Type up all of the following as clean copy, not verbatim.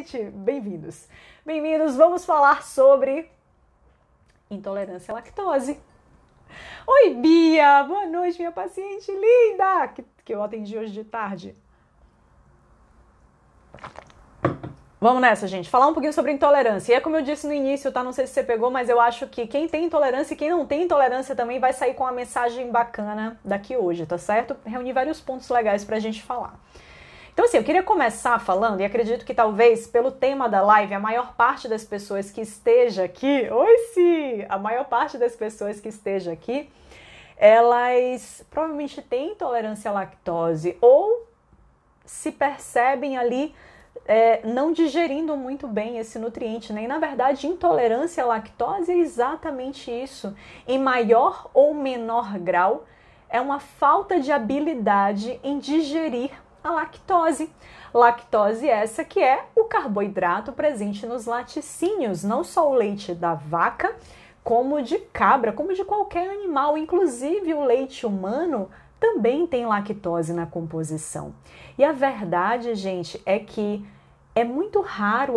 gente! Bem-vindos! Bem-vindos! Vamos falar sobre intolerância à lactose. Oi, Bia! Boa noite, minha paciente linda! Que eu atendi hoje de tarde. Vamos nessa, gente. Falar um pouquinho sobre intolerância. E é como eu disse no início, tá? Não sei se você pegou, mas eu acho que quem tem intolerância e quem não tem intolerância também vai sair com uma mensagem bacana daqui hoje, tá certo? Reunir vários pontos legais pra gente falar. Então, assim, eu queria começar falando, e acredito que talvez pelo tema da live, a maior parte das pessoas que esteja aqui, a maior parte das pessoas que esteja aqui, elas provavelmente têm intolerância à lactose ou se percebem ali não digerindo muito bem esse nutriente, né? E na verdade, intolerância à lactose é exatamente isso. Em maior ou menor grau, é uma falta de habilidade em digerir a lactose. Lactose essa que é o carboidrato presente nos laticínios, não só o leite da vaca, como de cabra, como de qualquer animal, inclusive o leite humano também tem lactose na composição. E a verdade, gente, é que é muito raro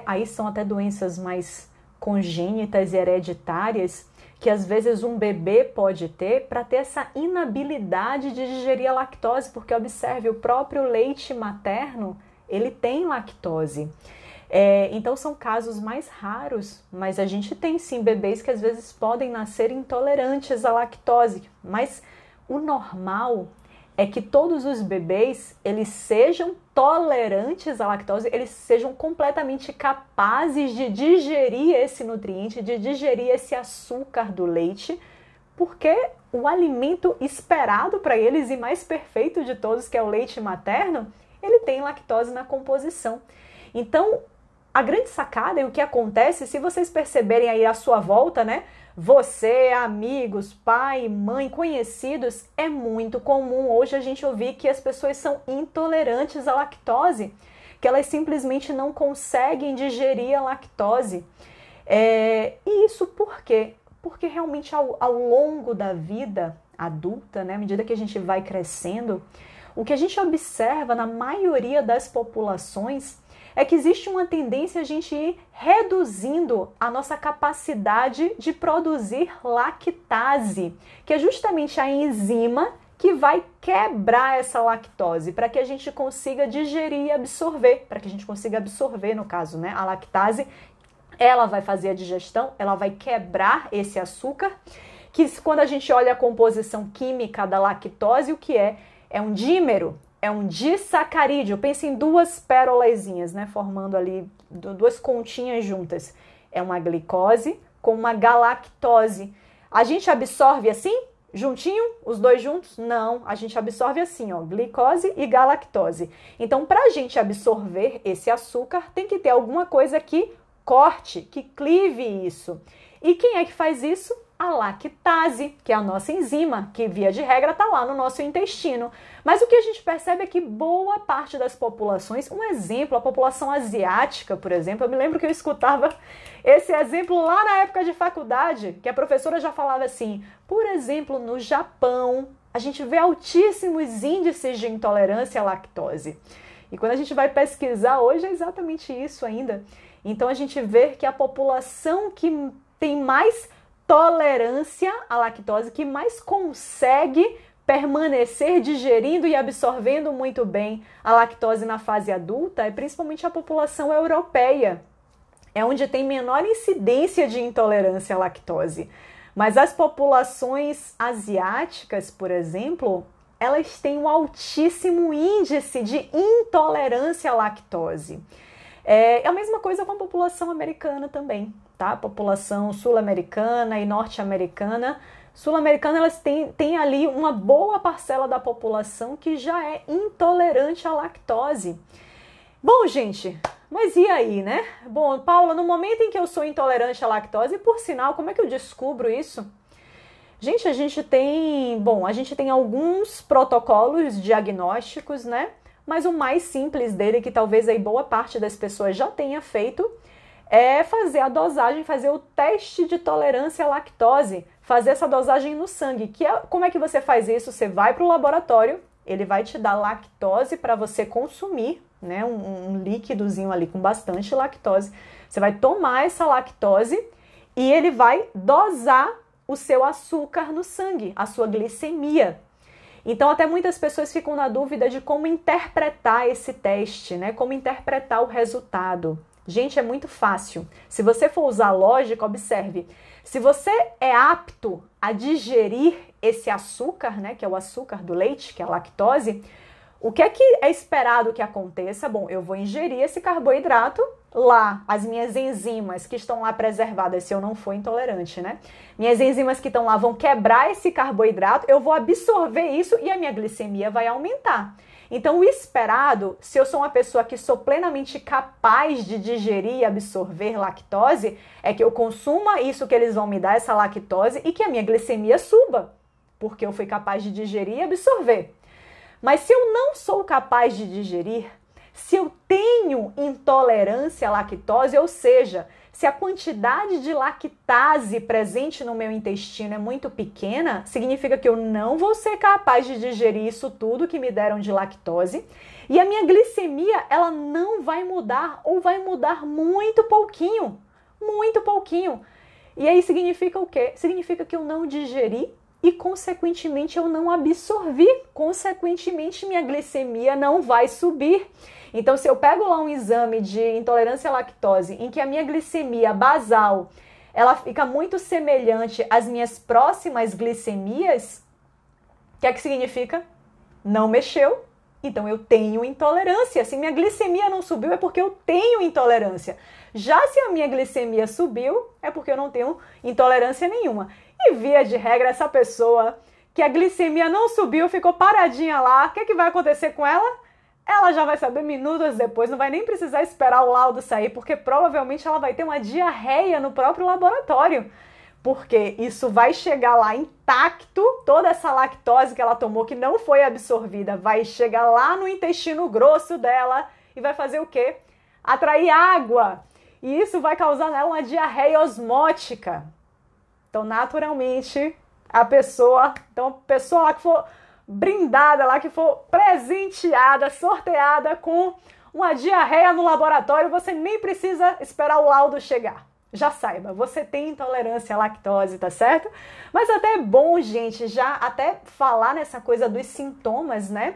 aí são até doenças mais congênitas e hereditárias, que às vezes um bebê pode ter para ter essa inabilidade de digerir a lactose, porque observe, o próprio leite materno, ele tem lactose. Então são casos mais raros, mas a gente tem sim bebês que às vezes podem nascer intolerantes à lactose, mas o normal é que todos os bebês, eles sejam tolerantes à lactose, eles sejam completamente capazes de digerir esse nutriente, de digerir esse açúcar do leite, porque o alimento esperado para eles e mais perfeito de todos, que é o leite materno, ele tem lactose na composição. Então, a grande sacada e o que acontece, se vocês perceberem aí à sua volta, né? Você, amigos, pai, mãe, conhecidos, é muito comum hoje a gente ouvir que as pessoas são intolerantes à lactose, que elas simplesmente não conseguem digerir a lactose. E isso por quê? Porque realmente ao longo da vida adulta, né, à medida que a gente vai crescendo, o que a gente observa na maioria das populações é que existe uma tendência a gente ir reduzindo a nossa capacidade de produzir lactase, que é justamente a enzima que vai quebrar essa lactose para que a gente consiga digerir e absorver, para que a gente consiga absorver, no caso, né, a lactase. Ela vai fazer a digestão, ela vai quebrar esse açúcar, que quando a gente olha a composição química da lactose, o que é? É um dímero. É um disacarídeo. Pensa em duas pérolazinhas, né? Formando ali duas continhas juntas. É uma glicose com uma galactose. A gente absorve assim, juntinho, os dois juntos? Não, a gente absorve assim, ó, glicose e galactose. Então, para a gente absorver esse açúcar, tem que ter alguma coisa que corte, que clive isso. E quem é que faz isso? A lactase, que é a nossa enzima, que via de regra está lá no nosso intestino. Mas o que a gente percebe é que boa parte das populações, um exemplo, a população asiática, por exemplo, eu me lembro que eu escutava esse exemplo lá na época de faculdade, que a professora já falava assim, por exemplo, no Japão, a gente vê altíssimos índices de intolerância à lactose. E quando a gente vai pesquisar hoje é exatamente isso ainda. Então a gente vê que a população que tem mais tolerância à lactose, que mais consegue permanecer digerindo e absorvendo muito bem a lactose na fase adulta, é principalmente a população europeia. É onde tem menor incidência de intolerância à lactose. Mas as populações asiáticas, por exemplo, elas têm um altíssimo índice de intolerância à lactose. É a mesma coisa com a população americana também, tá? A população sul-americana e norte-americana. Sul-americana, elas têm ali uma boa parcela da população que já é intolerante à lactose. Bom, gente, mas e aí, né? Bom, Paula, no momento em que eu sou intolerante à lactose, por sinal, como é que eu descubro isso? Gente, a gente tem alguns protocolos diagnósticos, né? Mas o mais simples dele, que talvez aí boa parte das pessoas já tenha feito, é fazer a dosagem, fazer o teste de tolerância à lactose, fazer essa dosagem no sangue. Como é que você faz isso? Você vai para o laboratório, ele vai te dar lactose para você consumir, né? Um líquidozinho ali com bastante lactose. Você vai tomar essa lactose e ele vai dosar o seu açúcar no sangue, a sua glicemia. Então, até muitas pessoas ficam na dúvida de como interpretar esse teste, né? Como interpretar o resultado. Gente, é muito fácil. Se você for usar lógica, observe. Se você é apto a digerir esse açúcar, né? Que é o açúcar do leite, que é a lactose, o que é esperado que aconteça? Bom, eu vou ingerir esse carboidrato lá, as minhas enzimas que estão lá preservadas, se eu não for intolerante, né? Minhas enzimas que estão lá vão quebrar esse carboidrato, eu vou absorver isso e a minha glicemia vai aumentar. Então, o esperado, se eu sou uma pessoa que sou plenamente capaz de digerir e absorver lactose, é que eu consuma isso que eles vão me dar, essa lactose, e que a minha glicemia suba, porque eu fui capaz de digerir e absorver. Mas se eu não sou capaz de digerir, se eu tenho intolerância à lactose, ou seja, se a quantidade de lactase presente no meu intestino é muito pequena, significa que eu não vou ser capaz de digerir isso tudo que me deram de lactose e a minha glicemia, ela não vai mudar ou vai mudar muito pouquinho, muito pouquinho. E aí significa o quê? Significa que eu não digeri e, consequentemente, eu não absorvi. Consequentemente, minha glicemia não vai subir. Então, se eu pego lá um exame de intolerância à lactose, em que a minha glicemia basal, ela fica muito semelhante às minhas próximas glicemias, o que é que significa? Não mexeu, então eu tenho intolerância. Se minha glicemia não subiu, é porque eu tenho intolerância. Já se a minha glicemia subiu, é porque eu não tenho intolerância nenhuma. E, via de regra, essa pessoa que a glicemia não subiu, ficou paradinha lá, o que é que vai acontecer com ela? Ela já vai saber minutos depois, não vai nem precisar esperar o laudo sair, porque provavelmente ela vai ter uma diarreia no próprio laboratório. Porque isso vai chegar lá intacto, toda essa lactose que ela tomou, que não foi absorvida, vai chegar lá no intestino grosso dela e vai fazer o quê? Atrair água. E isso vai causar nela uma diarreia osmótica. Então, naturalmente, a pessoa lá que for brindada, lá que for presenteada, sorteada com uma diarreia no laboratório, você nem precisa esperar o laudo chegar. Já saiba, você tem intolerância à lactose, tá certo? Mas até é bom, gente, já até falar nessa coisa dos sintomas, né?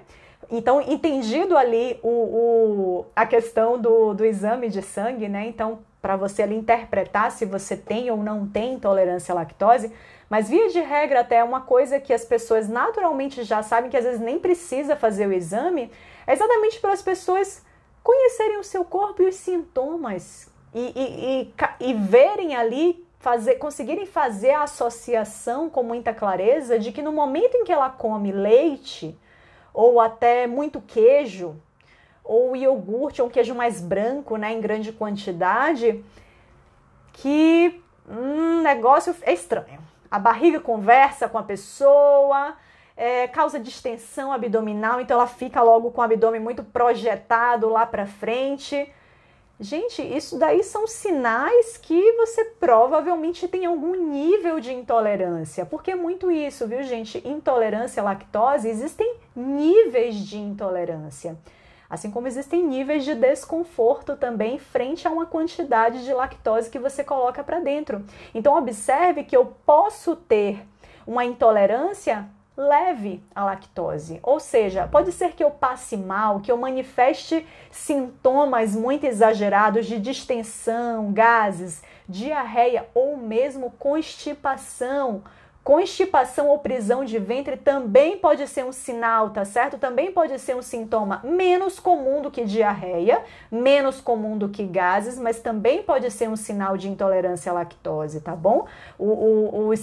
Então, entendido ali a questão do exame de sangue, né? Então, para você ali interpretar se você tem ou não tem intolerância à lactose, mas via de regra até uma coisa que as pessoas naturalmente já sabem, que às vezes nem precisa fazer o exame, é exatamente para as pessoas conhecerem o seu corpo e os sintomas e verem ali, conseguirem fazer a associação com muita clareza de que no momento em que ela come leite, ou até muito queijo, ou iogurte, ou um queijo mais branco, né, em grande quantidade, que negócio é estranho. A barriga conversa com a pessoa, causa distensão abdominal, então ela fica logo com o abdômen muito projetado lá para frente. Gente, isso daí são sinais que você provavelmente tem algum nível de intolerância, porque é muito isso, viu, gente? Intolerância à lactose, existem níveis de intolerância, assim como existem níveis de desconforto também frente a uma quantidade de lactose que você coloca para dentro. Então, observe que eu posso ter uma intolerância leve à lactose, ou seja, pode ser que eu passe mal, que eu manifeste sintomas muito exagerados de distensão, gases, diarreia ou mesmo constipação. Constipação ou prisão de ventre também pode ser um sinal, tá certo? Também pode ser um sintoma menos comum do que diarreia, menos comum do que gases, mas também pode ser um sinal de intolerância à lactose, tá bom?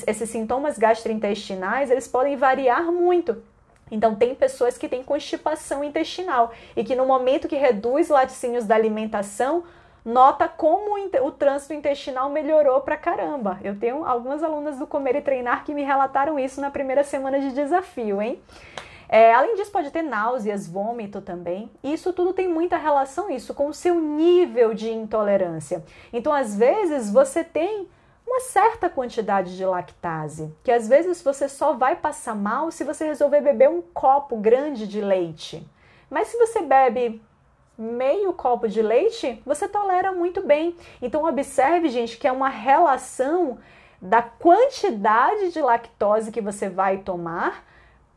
Esses sintomas gastrointestinais, eles podem variar muito. Então, tem pessoas que têm constipação intestinal e que no momento que reduz laticínios da alimentação, nota como o trânsito intestinal melhorou pra caramba. Eu tenho algumas alunas do Comer e Treinar que me relataram isso na primeira semana de desafio, hein? Além disso, pode ter náuseas, vômito também. Isso tudo tem muita relação com o seu nível de intolerância. Então, às vezes, você tem uma certa quantidade de lactase, que às vezes você só vai passar mal se você resolver beber um copo grande de leite. Mas se você bebe meio copo de leite, você tolera muito bem. Então observe, gente, que é uma relação da quantidade de lactose que você vai tomar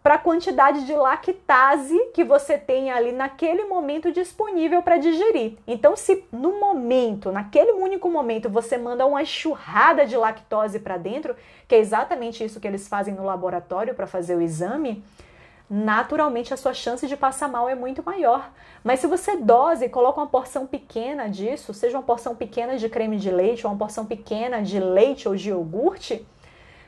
para a quantidade de lactase que você tem ali naquele momento disponível para digerir. Então, se no momento, naquele único momento, você manda uma enxurrada de lactose para dentro, que é exatamente isso que eles fazem no laboratório para fazer o exame, naturalmente a sua chance de passar mal é muito maior. Mas se você dosa e coloca uma porção pequena disso, seja uma porção pequena de creme de leite ou uma porção pequena de leite ou de iogurte,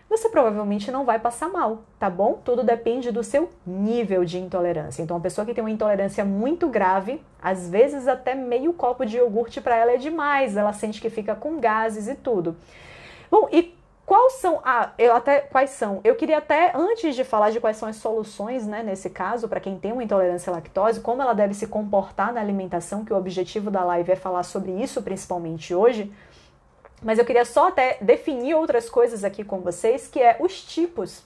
você provavelmente não vai passar mal, tá bom? Tudo depende do seu nível de intolerância. Então, uma pessoa que tem uma intolerância muito grave, às vezes até meio copo de iogurte para ela é demais, ela sente que fica com gases e tudo. Bom, e quais são? Eu queria até, antes de falar de quais são as soluções, né, nesse caso, para quem tem uma intolerância à lactose, como ela deve se comportar na alimentação, que o objetivo da live é falar sobre isso, principalmente hoje. Mas eu queria só até definir outras coisas aqui com vocês, que é os tipos.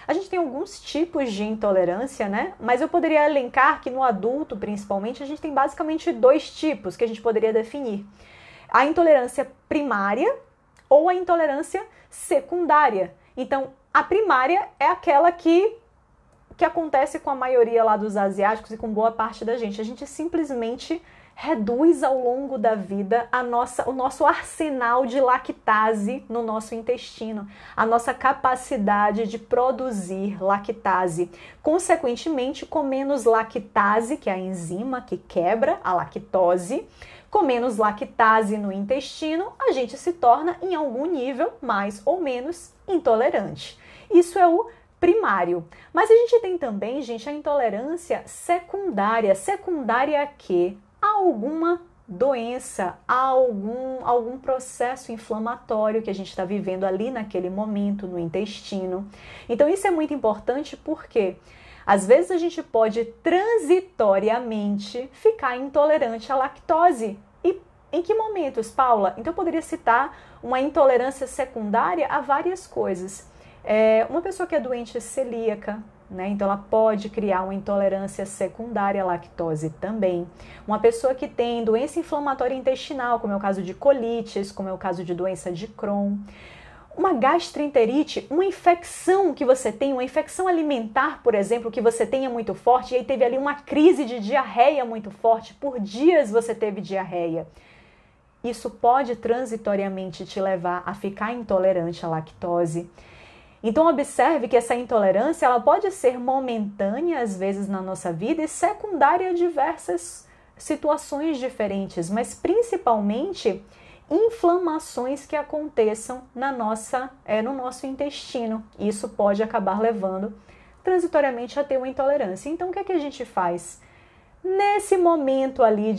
A gente tem alguns tipos de intolerância, né? Mas eu poderia elencar que no adulto, principalmente, a gente tem basicamente 2 tipos que a gente poderia definir. A intolerância primária ou a intolerância secundária. Então, a primária é aquela que acontece com a maioria lá dos asiáticos e com boa parte da gente. A gente simplesmente reduz ao longo da vida o nosso arsenal de lactase no nosso intestino, a nossa capacidade de produzir lactase. Consequentemente, com menos lactase, que é a enzima que quebra a lactose, com menos lactase no intestino, a gente se torna, em algum nível, mais ou menos intolerante. Isso é o primário. Mas a gente tem também, gente, a intolerância secundária. Secundária a quê? A alguma doença, a algum processo inflamatório que a gente está vivendo ali naquele momento no intestino. Então isso é muito importante porque às vezes a gente pode transitoriamente ficar intolerante à lactose. E em que momentos, Paula? Então eu poderia citar uma intolerância secundária a várias coisas. Uma pessoa que é doente celíaca, né? Então ela pode criar uma intolerância secundária à lactose também. Uma pessoa que tem doença inflamatória intestinal, como é o caso de colites, como é o caso de doença de Crohn. Uma gastroenterite, uma infecção que você tem, uma infecção alimentar, por exemplo, que você tenha muito forte, e aí teve ali uma crise de diarreia muito forte, por dias você teve diarreia. Isso pode transitoriamente te levar a ficar intolerante à lactose. Então observe que essa intolerância ela pode ser momentânea às vezes na nossa vida e secundária a diversas situações diferentes, mas principalmente inflamações que aconteçam no nosso intestino. Isso pode acabar levando transitoriamente a ter uma intolerância. Então o que é que a gente faz? Nesse momento ali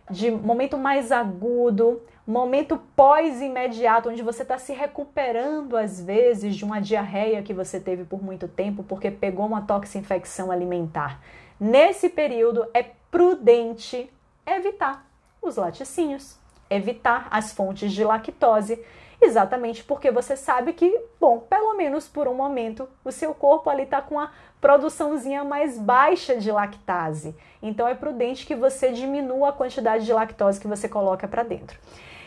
de momento mais agudo, momento pós-imediato, onde você está se recuperando, às vezes, de uma diarreia que você teve por muito tempo, porque pegou uma toxinfecção alimentar. Nesse período, é prudente evitar os laticínios, evitar as fontes de lactose, exatamente porque você sabe que, bom, pelo menos por um momento, o seu corpo ali está com a produçãozinha mais baixa de lactase. Então, é prudente que você diminua a quantidade de lactose que você coloca para dentro.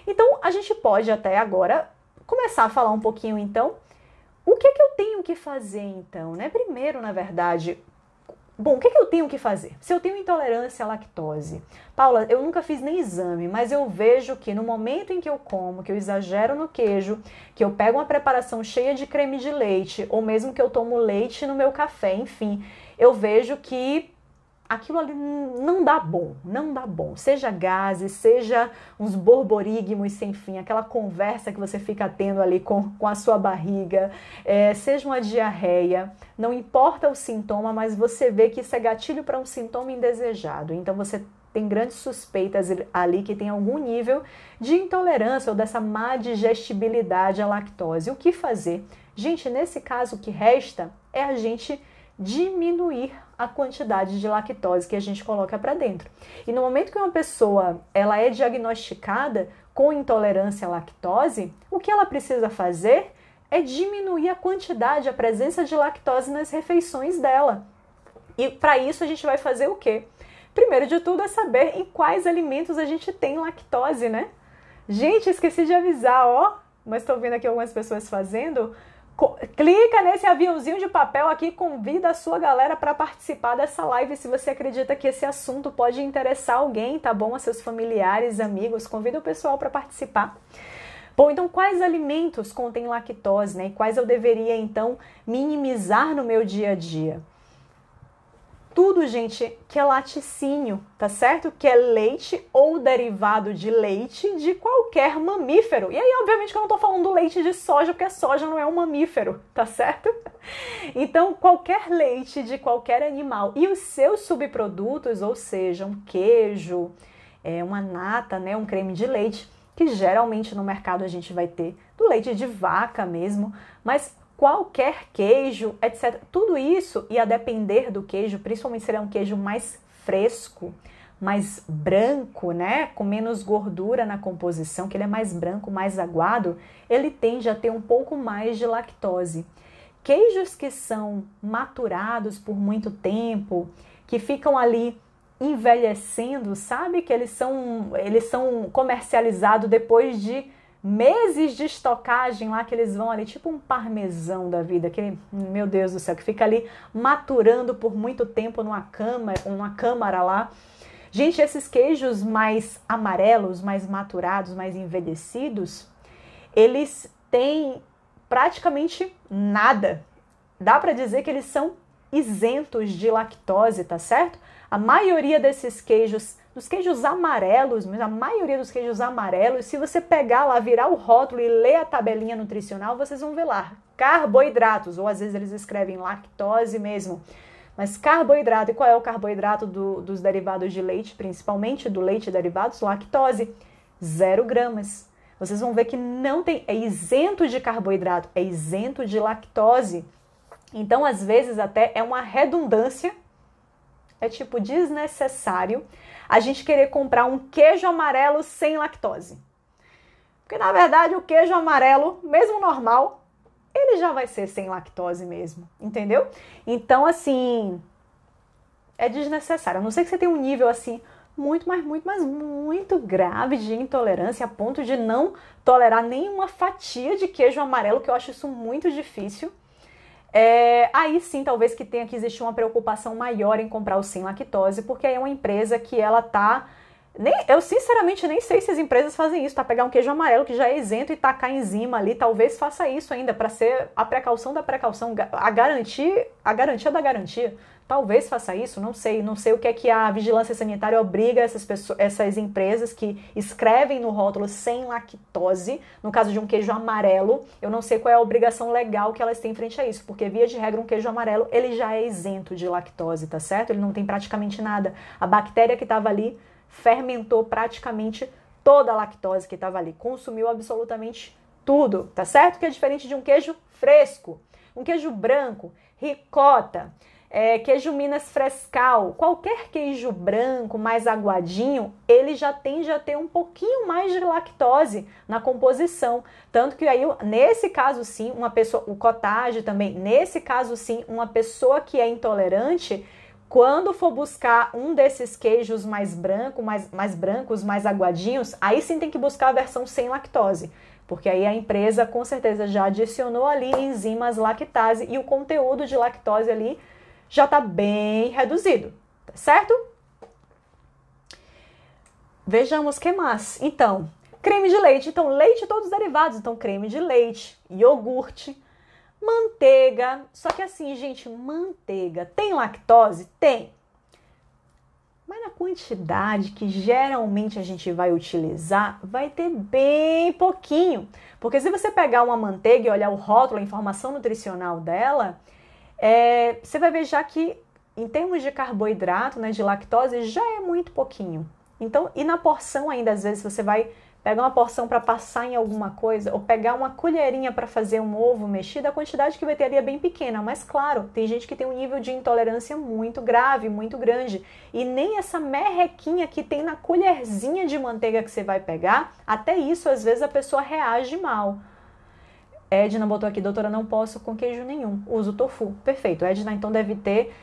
Então, a gente pode até agora começar a falar um pouquinho, então, o que é que eu tenho que fazer, então, né? Primeiro, na verdade, bom, o que é que eu tenho que fazer? Se eu tenho intolerância à lactose, Paula, eu nunca fiz nem exame, mas eu vejo que no momento em que eu como, que eu exagero no queijo, que eu pego uma preparação cheia de creme de leite, ou mesmo que eu tomo leite no meu café, enfim, eu vejo que aquilo ali não dá bom, seja gases, seja uns borborigmos sem fim, aquela conversa que você fica tendo ali com a sua barriga, seja uma diarreia, não importa o sintoma, mas você vê que isso é gatilho para um sintoma indesejado, então você tem grandes suspeitas ali que tem algum nível de intolerância ou dessa má digestibilidade à lactose. O que fazer? Gente, nesse caso o que resta é a gente diminuir a quantidade de lactose que a gente coloca para dentro. E no momento que uma pessoa ela é diagnosticada com intolerância à lactose, o que ela precisa fazer é diminuir a quantidade, a presença de lactose nas refeições dela. E para isso a gente vai fazer o quê? Primeiro de tudo é saber em quais alimentos a gente tem lactose, né? Gente, esqueci de avisar, ó, mas estou vendo aqui algumas pessoas fazendo. Clica nesse aviãozinho de papel aqui e convida a sua galera para participar dessa live se você acredita que esse assunto pode interessar alguém, tá bom? A seus familiares, amigos, convida o pessoal para participar. Bom, então quais alimentos contêm lactose, né? E quais eu deveria, então, minimizar no meu dia a dia? Tudo, gente, que é laticínio, tá certo? Que é leite ou derivado de leite de qualquer mamífero. E aí, obviamente, que eu não tô falando do leite de soja, porque a soja não é um mamífero, tá certo? Então, qualquer leite de qualquer animal e os seus subprodutos, ou seja, um queijo, uma nata, né, um creme de leite, que geralmente no mercado a gente vai ter do leite de vaca mesmo, mas qualquer queijo, etc. Tudo isso, e a depender do queijo, principalmente se ele é um queijo mais fresco, mais branco, né, com menos gordura na composição, que ele é mais branco, mais aguado, ele tende a ter um pouco mais de lactose. Queijos que são maturados por muito tempo, que ficam ali envelhecendo, sabe? Que eles são comercializados depois de meses de estocagem lá, que eles vão ali, tipo um parmesão da vida, aquele, meu Deus do céu, que fica ali maturando por muito tempo numa câmara lá. Gente, esses queijos mais amarelos, mais maturados, mais envelhecidos, eles têm praticamente nada. Dá para dizer que eles são isentos de lactose, tá certo? A maioria desses queijos, dos queijos amarelos, a maioria dos queijos amarelos, se você pegar lá, virar o rótulo e ler a tabelinha nutricional, vocês vão ver lá, carboidratos, ou às vezes eles escrevem lactose mesmo. Mas carboidrato, e qual é o carboidrato dos derivados de leite, principalmente do leite e derivados? Lactose, 0 gramas. Vocês vão ver que não tem, é isento de carboidrato, é isento de lactose. Então, às vezes, até é uma redundância, é tipo desnecessário a gente querer comprar um queijo amarelo sem lactose. Porque, na verdade, o queijo amarelo, mesmo normal, ele já vai ser sem lactose mesmo, entendeu? Então, assim, é desnecessário. A não ser que você tenha um nível, assim, muito grave de intolerância, a ponto de não tolerar nenhuma fatia de queijo amarelo, que eu acho isso muito difícil. Aí sim, talvez que tenha que existir uma preocupação maior em comprar o sem lactose, porque aí é uma empresa que ela tá... eu sinceramente nem sei se as empresas fazem isso, tá? Pegar um queijo amarelo que já é isento e tacar enzima ali, talvez faça isso ainda, para ser a precaução da precaução, a garantia da garantia. Talvez faça isso, não sei o que é que a vigilância sanitária obriga essas empresas que escrevem no rótulo sem lactose, no caso de um queijo amarelo, eu não sei qual é a obrigação legal que elas têm frente a isso, porque via de regra um queijo amarelo, ele já é isento de lactose, tá certo? Ele não tem praticamente nada. A bactéria que estava ali fermentou praticamente toda a lactose que estava ali, consumiu absolutamente tudo, tá certo? Que é diferente de um queijo fresco, um queijo branco, ricota, queijo Minas Frescal, qualquer queijo branco mais aguadinho, ele já tende a ter um pouquinho mais de lactose na composição, tanto que aí, nesse caso sim, o cottage também, nesse caso sim, uma pessoa que é intolerante, quando for buscar um desses queijos mais brancos, mais aguadinhos, aí sim tem que buscar a versão sem lactose, porque aí a empresa com certeza já adicionou ali enzimas lactase e o conteúdo de lactose ali já está bem reduzido, tá certo? Vejamos o que mais. Então, creme de leite. Então, leite e todos os derivados. Então, creme de leite, iogurte, manteiga. Só que assim, gente, manteiga tem lactose? Tem. Mas na quantidade que geralmente a gente vai utilizar, vai ter bem pouquinho. Porque se você pegar uma manteiga e olhar o rótulo, a informação nutricional dela... você vai ver já que, em termos de carboidrato, né, de lactose, já é muito pouquinho. Então, e na porção ainda, às vezes, você vai pegar uma porção para passar em alguma coisa, ou pegar uma colherinha para fazer um ovo mexido, a quantidade que vai ter ali é bem pequena. Mas, claro, tem gente que tem um nível de intolerância muito grave, muito grande. E nem essa merrequinha que tem na colherzinha de manteiga que você vai pegar, até isso, às vezes, a pessoa reage mal. Edna botou aqui, doutora, não posso com queijo nenhum, uso tofu. Perfeito, Edna então deve ter,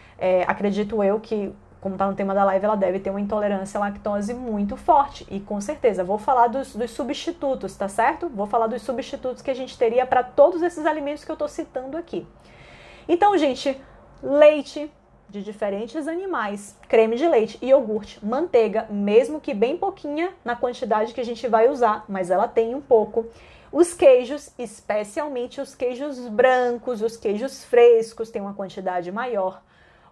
acredito eu, que como está no tema da live, ela deve ter uma intolerância à lactose muito forte. E com certeza, vou falar dos substitutos, tá certo? Vou falar dos substitutos que a gente teria para todos esses alimentos que eu estou citando aqui. Então, gente, leite de diferentes animais, creme de leite, iogurte, manteiga, mesmo que bem pouquinha na quantidade que a gente vai usar, mas ela tem um pouco. Os queijos, especialmente os queijos brancos, os queijos frescos, tem uma quantidade maior.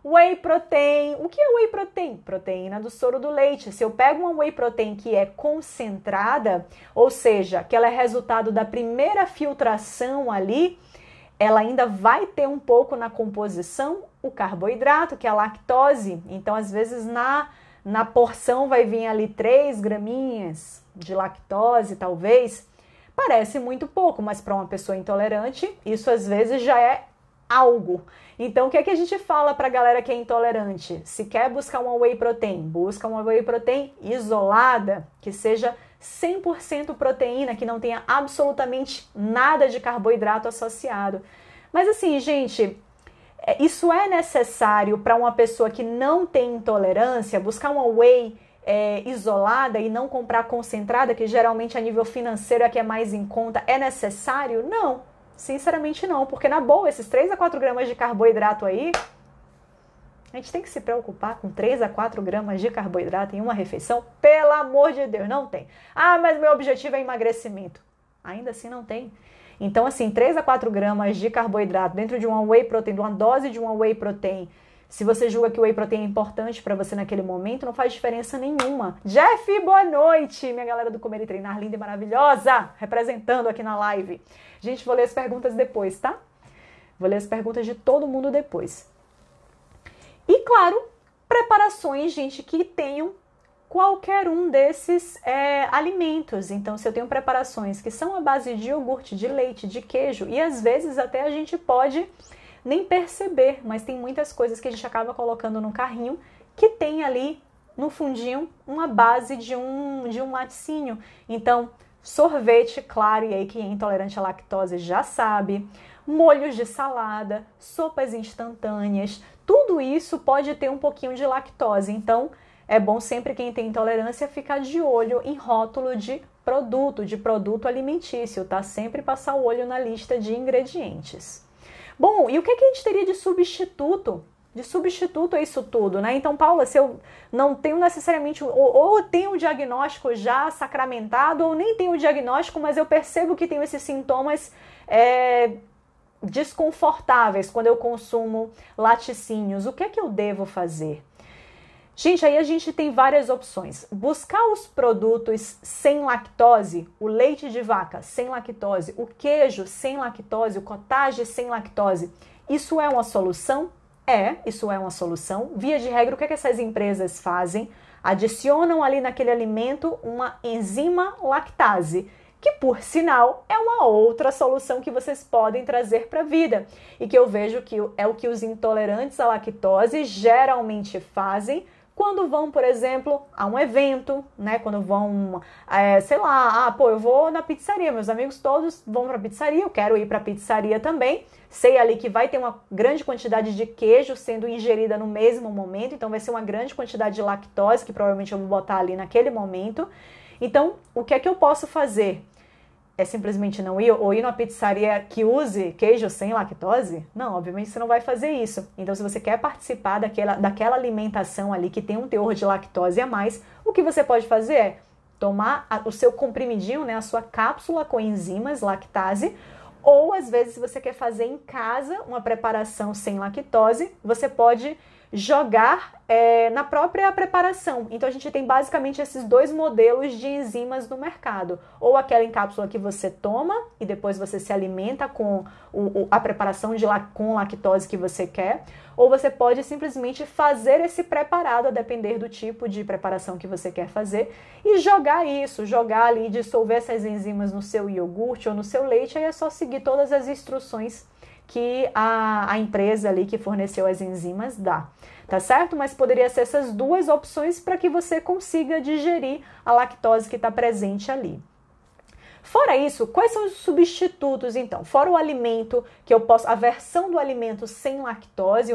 Whey protein. O que é whey protein? Proteína do soro do leite. Se eu pego uma whey protein que é concentrada, ou seja, que ela é resultado da primeira filtração ali, ela ainda vai ter um pouco na composição o carboidrato, que é a lactose. Então, às vezes, na porção vai vir ali 3 graminhas de lactose, talvez. Parece muito pouco, mas para uma pessoa intolerante, isso às vezes já é algo. Então, o que é que a gente fala para a galera que é intolerante? Se quer buscar uma whey protein, busca uma whey protein isolada, que seja 100% proteína, que não tenha absolutamente nada de carboidrato associado. Mas assim, gente, isso é necessário para uma pessoa que não tem intolerância, buscar uma whey isolada e não comprar concentrada, que geralmente a nível financeiro é que é mais em conta, é necessário? Não. Sinceramente não, porque na boa, esses 3 a 4 gramas de carboidrato aí, a gente tem que se preocupar com 3 a 4 gramas de carboidrato em uma refeição? Pelo amor de Deus, não tem. Ah, mas meu objetivo é emagrecimento. Ainda assim não tem. Então, assim, 3 a 4 gramas de carboidrato dentro de uma whey protein, de uma dose de uma whey protein, se você julga que o whey protein é importante para você naquele momento, não faz diferença nenhuma. Jeff, boa noite! Minha galera do Comer e Treinar, linda e maravilhosa, representando aqui na live. Gente, vou ler as perguntas depois, tá? Vou ler as perguntas de todo mundo depois. E, claro, preparações, gente, que tenham qualquer um desses alimentos. Então, se eu tenho preparações que são à base de iogurte, de leite, de queijo, e às vezes até a gente pode nem perceber, mas tem muitas coisas que a gente acaba colocando no carrinho que tem ali no fundinho uma base de um laticínio. Então, sorvete, claro, e aí quem é intolerante à lactose já sabe, molhos de salada, sopas instantâneas, tudo isso pode ter um pouquinho de lactose. Então, é bom sempre quem tem intolerância ficar de olho em rótulo de produto alimentício, tá? Sempre passar o olho na lista de ingredientes. Bom, e o que a gente teria de substituto? De substituto a isso tudo, né? Então, Paula, se eu não tenho necessariamente, ou tenho o diagnóstico já sacramentado, ou nem tenho o diagnóstico, mas eu percebo que tenho esses sintomas desconfortáveis quando eu consumo laticínios, o que é que eu devo fazer? Gente, aí a gente tem várias opções. Buscar os produtos sem lactose, o leite de vaca sem lactose, o queijo sem lactose, o cottage sem lactose. Isso é uma solução? Isso é uma solução. Via de regra, o que é que essas empresas fazem? Adicionam ali naquele alimento uma enzima lactase, que por sinal é uma outra solução que vocês podem trazer para a vida. E que eu vejo que é o que os intolerantes à lactose geralmente fazem quando vão, por exemplo, a um evento, né? Quando vão, sei lá, eu vou na pizzaria, meus amigos todos vão para a pizzaria, eu quero ir para a pizzaria também. Sei ali que vai ter uma grande quantidade de queijo sendo ingerida no mesmo momento, então vai ser uma grande quantidade de lactose que provavelmente eu vou botar ali naquele momento. Então, o que é que eu posso fazer? É simplesmente não ir, ou ir numa pizzaria que use queijo sem lactose? Não, obviamente você não vai fazer isso. Então, se você quer participar daquela alimentação ali que tem um teor de lactose a mais, o que você pode fazer é tomar o seu comprimidinho, né, a sua cápsula com enzimas lactase, ou às vezes, se você quer fazer em casa uma preparação sem lactose, você pode jogar na própria preparação. Então, a gente tem basicamente esses 2 modelos de enzimas no mercado. Ou aquela em cápsula que você toma e depois você se alimenta com a preparação com lactose que você quer. Ou você pode simplesmente fazer esse preparado, a depender do tipo de preparação que você quer fazer, e jogar ali, dissolver essas enzimas no seu iogurte ou no seu leite, aí é só seguir todas as instruções que a empresa ali que forneceu as enzimas dá, tá certo? Mas poderia ser essas 2 opções para que você consiga digerir a lactose que está presente ali. Fora isso, quais são os substitutos então? Fora o alimento, que eu posso, a versão do alimento sem lactose,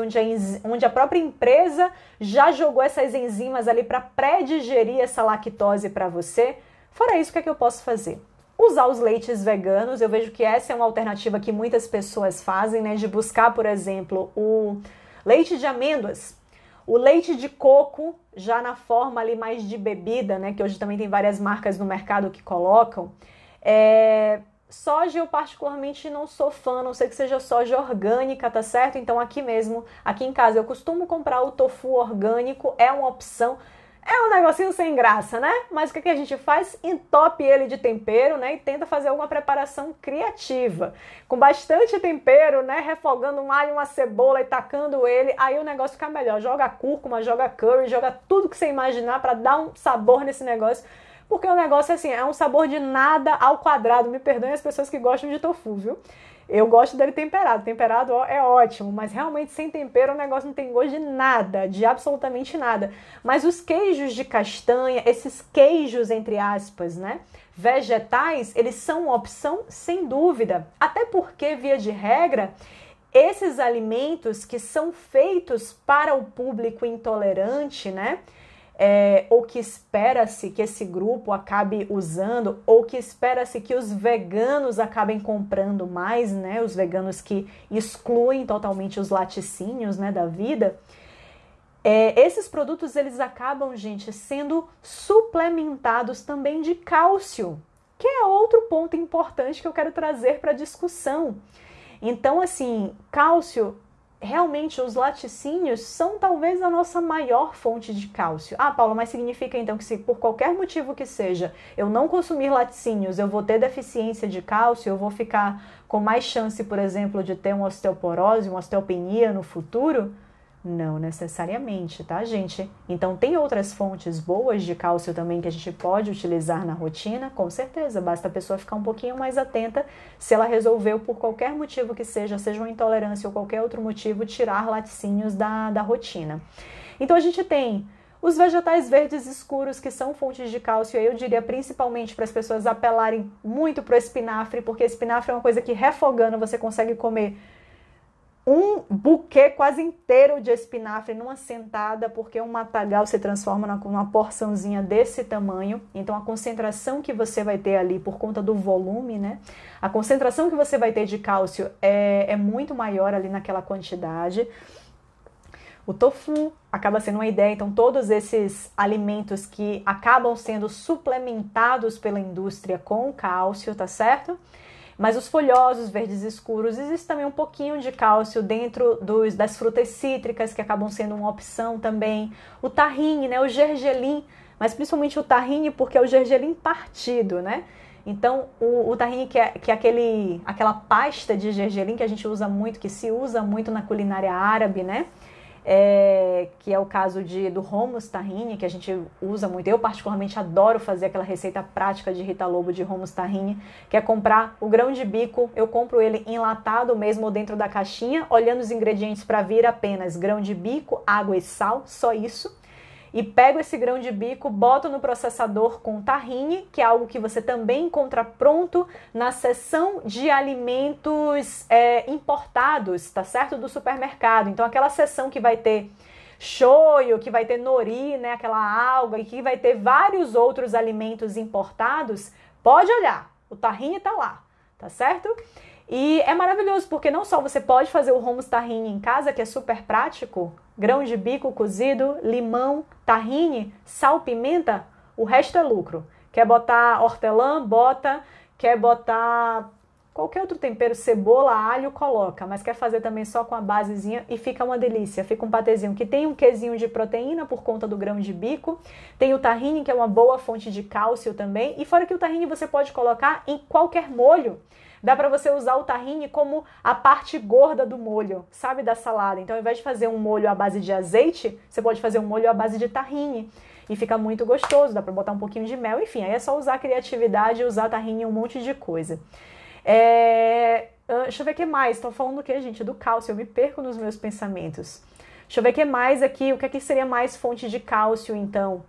onde a própria empresa já jogou essas enzimas ali para pré-digerir essa lactose para você. Fora isso, o que é que eu posso fazer? Usar os leites veganos. Eu vejo que essa é uma alternativa que muitas pessoas fazem, né? De buscar, por exemplo, o leite de amêndoas, o leite de coco, já na forma ali mais de bebida, né? Que hoje também tem várias marcas no mercado que colocam. Soja eu particularmente não sou fã, a não ser que seja soja orgânica, tá certo? Então aqui mesmo, aqui em casa eu costumo comprar o tofu orgânico, é uma opção. É um negocinho sem graça, né? Mas o que a gente faz? Entope ele de tempero, né? E tenta fazer alguma preparação criativa. Com bastante tempero, né? Refogando um alho, uma cebola e tacando ele. Aí o negócio fica melhor. Joga cúrcuma, joga curry, joga tudo que você imaginar para dar um sabor nesse negócio. Porque o negócio, assim, é um sabor de nada ao quadrado. Me perdoem as pessoas que gostam de tofu, viu? Eu gosto dele temperado. Temperado é ótimo, mas realmente sem tempero o negócio não tem gosto de nada, de absolutamente nada. Mas os queijos de castanha, esses queijos, entre aspas, né? Vegetais, eles são uma opção sem dúvida. Até porque, via de regra, esses alimentos que são feitos para o público intolerante, né? Ou que espera-se que esse grupo acabe usando, ou que espera-se que os veganos acabem comprando mais, né? Os veganos que excluem totalmente os laticínios, né, da vida. Esses produtos, eles acabam, gente, sendo suplementados também de cálcio, que é outro ponto importante que eu quero trazer para a discussão. Então, assim, cálcio... Realmente, os laticínios são talvez a nossa maior fonte de cálcio. Ah, Paula, mas significa então que se por qualquer motivo que seja eu não consumir laticínios, eu vou ter deficiência de cálcio, eu vou ficar com mais chance, por exemplo, de ter uma osteoporose, uma osteopenia no futuro? Não necessariamente, tá, gente? Então, tem outras fontes boas de cálcio também que a gente pode utilizar na rotina, com certeza. Basta a pessoa ficar um pouquinho mais atenta se ela resolveu, por qualquer motivo que seja uma intolerância ou qualquer outro motivo, tirar laticínios da rotina. Então, a gente tem os vegetais verdes escuros, que são fontes de cálcio, eu diria principalmente para as pessoas apelarem muito para o espinafre, porque espinafre é uma coisa que, refogando, você consegue comer um buquê quase inteiro de espinafre numa sentada, porque um matagal se transforma numa porçãozinha desse tamanho. Então a concentração que você vai ter ali, por conta do volume, né? A concentração que você vai ter de cálcio é muito maior ali naquela quantidade. O tofu acaba sendo uma ideia, então todos esses alimentos que acabam sendo suplementados pela indústria com cálcio, tá certo? Mas os folhosos, verdes escuros, existe também um pouquinho de cálcio dentro das frutas cítricas, que acabam sendo uma opção também. O tahine, né, o gergelim, mas principalmente o tahine, porque é o gergelim partido, né? Então, o tahine, que é aquela pasta de gergelim que a gente usa muito, que se usa muito na culinária árabe, né? Que é o caso do hummus tahine, que a gente usa muito. Eu particularmente adoro fazer aquela receita prática de Rita Lobo de hummus tahine, que é comprar o grão de bico. Eu compro ele enlatado mesmo ou dentro da caixinha, olhando os ingredientes para vir apenas grão de bico, água e sal, só isso. E pego esse grão de bico, boto no processador com tahine, que é algo que você também encontra pronto na seção de alimentos importados, tá certo? Do supermercado. Então aquela seção que vai ter shoyu, que vai ter nori, né? Aquela alga, e que vai ter vários outros alimentos importados, pode olhar, o tahine tá lá, tá certo? E é maravilhoso, porque não só você pode fazer o hummus tahine em casa, que é super prático, grão de bico cozido, limão, tahine, sal, pimenta, o resto é lucro. Quer botar hortelã, bota. Quer botar qualquer outro tempero, cebola, alho, coloca. Mas quer fazer também só com a basezinha e fica uma delícia. Fica um patezinho que tem um quezinho de proteína por conta do grão de bico. Tem o tahine, que é uma boa fonte de cálcio também. E fora que o tahine você pode colocar em qualquer molho. Dá para você usar o tahine como a parte gorda do molho, sabe, da salada. Então, ao invés de fazer um molho à base de azeite, você pode fazer um molho à base de tahine. E fica muito gostoso, dá para botar um pouquinho de mel. Enfim, aí é só usar a criatividade e usar tahine em um monte de coisa. Deixa eu ver o que mais. Estou falando do que, gente? Do cálcio. Eu me perco nos meus pensamentos. Deixa eu ver o que mais aqui. O que seria mais fonte de cálcio, então?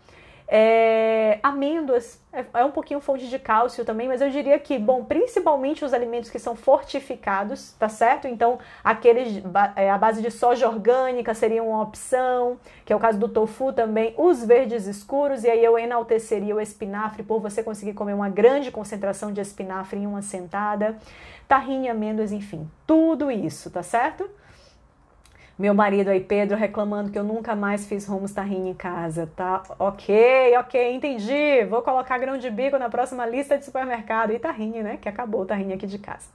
Amêndoas é um pouquinho fonte de cálcio também, mas eu diria que, bom, principalmente os alimentos que são fortificados, tá certo? Então, aqueles à base de soja orgânica seria uma opção, que é o caso do tofu também, os verdes escuros, e aí eu enalteceria o espinafre por você conseguir comer uma grande concentração de espinafre em uma sentada, tahine, amêndoas, enfim, tudo isso, tá certo? Meu marido aí, Pedro, reclamando que eu nunca mais fiz hummus tahine em casa, tá? Ok, entendi. Vou colocar grão de bico na próxima lista de supermercado. E tahine, né? Que acabou o tahine aqui de casa.